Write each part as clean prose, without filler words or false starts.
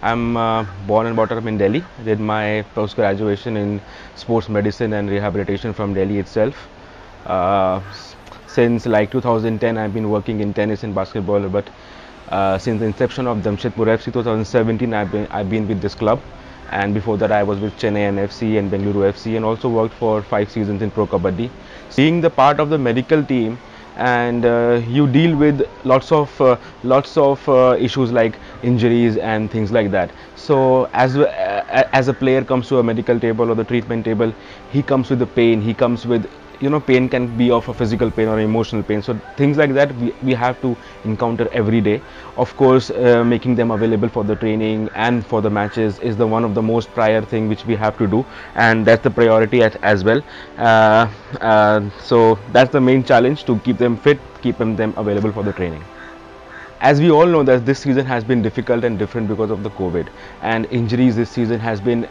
I'm born and brought up in Delhi. I did my post graduation in sports medicine and rehabilitation from Delhi itself. Since like 2010, I've been working in tennis and basketball. But since the inception of Jamshedpur FC 2017, I've been with this club. And before that, I was with Chennai FC and Bengaluru FC, and also worked for 5 seasons in Pro Kabaddi. Being the part of the medical team, and you deal with lots of issues like injuries and things like that. So as a player comes to a medical table or the treatment table, he comes with the pain. He comes with, pain can be of a physical pain or emotional pain. So things like that we have to encounter every day. Of course, making them available for the training and for the matches is the one of the most prior thing which we have to do, and that's the priority as well. So that's the main challenge, to keep them fit, keep them available for the training. As we all know that this season has been difficult and different because of the COVID, and injuries this season has been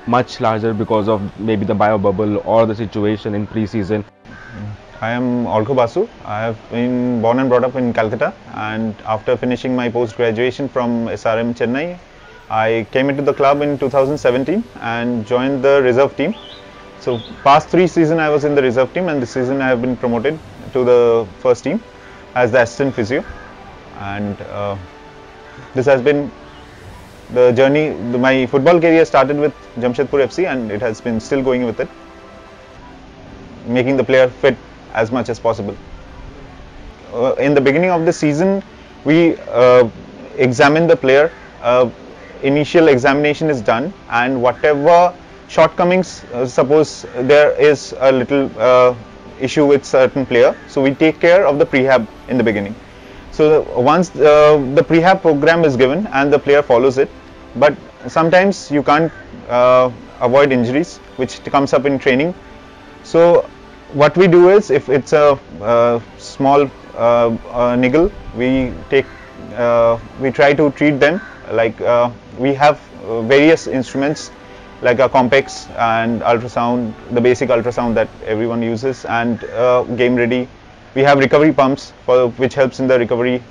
much larger because of maybe the bio bubble or the situation in pre-season. I am Orko Basu. I have been born and brought up in Calcutta, and after finishing my post-graduation from SRM Chennai, I came into the club in 2017 and joined the reserve team. So past 3 seasons I was in the reserve team, and this season I have been promoted to the first team as the assistant physio. And this has been the journey. My football career started with Jamshedpur FC, and it has been still going with it, making the player fit as much as possible. In the beginning of the season, we examine the player. Initial examination is done, and whatever shortcomings, suppose there is a little issue with certain player, so we take care of the prehab in the beginning. So once the prehab program is given and the player follows it, but sometimes you can't avoid injuries which comes up in training. So what we do is, if it's a small niggle, we try to treat them. Like we have various instruments like a complex and ultrasound, the basic ultrasound that everyone uses, and game ready. We have recovery pumps which helps in the recovery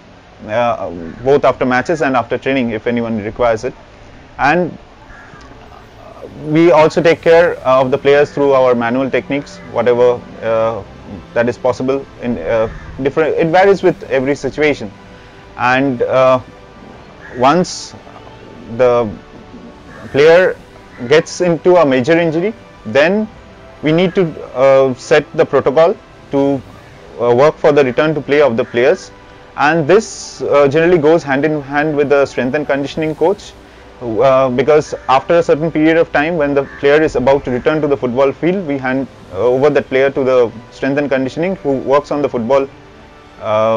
both after matches and after training if anyone requires it. And we also take care of the players through our manual techniques, whatever that is possible. It varies with every situation. And once the player gets into a major injury, then we need to set the protocol to work for the return to play of the players, and this generally goes hand in hand with the strength and conditioning coach, because after a certain period of time, when the player is about to return to the football field, we hand over that player to the strength and conditioning, who works on the football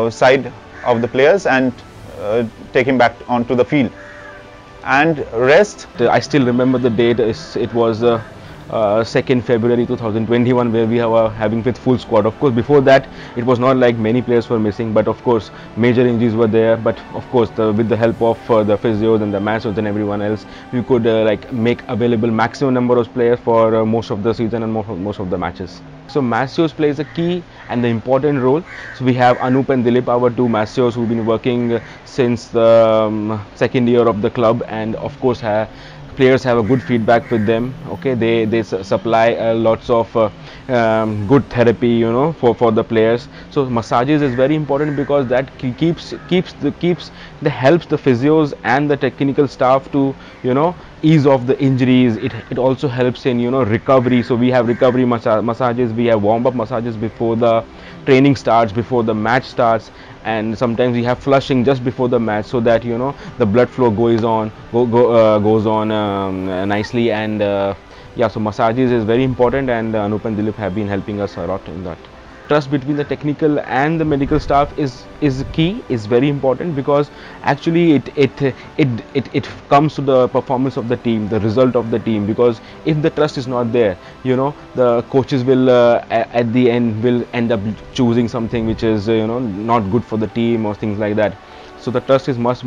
side of the players, and take him back onto the field. And rest, I still remember the date. It was 2nd February 2021, where we were having with full squad. Of course, before that it was not like many players were missing, but of course major injuries were there. But of course, with the help of the physios and the masseurs and everyone else, we could like make available maximum number of players for most of the season and most of the matches. So masseurs plays a key and the important role. So we have Anup and Dilip, our two masseurs, who've been working since the second year of the club, and of course players have a good feedback with them. Okay, they supply lots of good therapy, for the players. So massages is very important, because that helps the physios and the technical staff to ease off the injuries. It also helps in recovery. So we have recovery massages, we have warm-up massages before the training starts, before the match starts, and sometimes we have flushing just before the match, so that the blood flow goes on nicely. And yeah, so massages is very important, and Anup and Dilip have been helping us a lot in that. Trust between the technical and the medical staff is key, is very important, because actually it comes to the performance of the team, the result of the team. Because if the trust is not there, the coaches will at the end will end up choosing something which is not good for the team or things like that. So the trust is much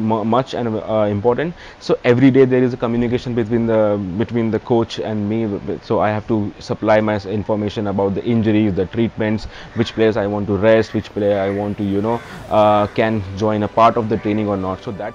and important. So every day there is a communication between the coach and me. So I have to supply my information about the injuries, the treatments, which players I want to rest, which player I want to can join a part of the training or not. So that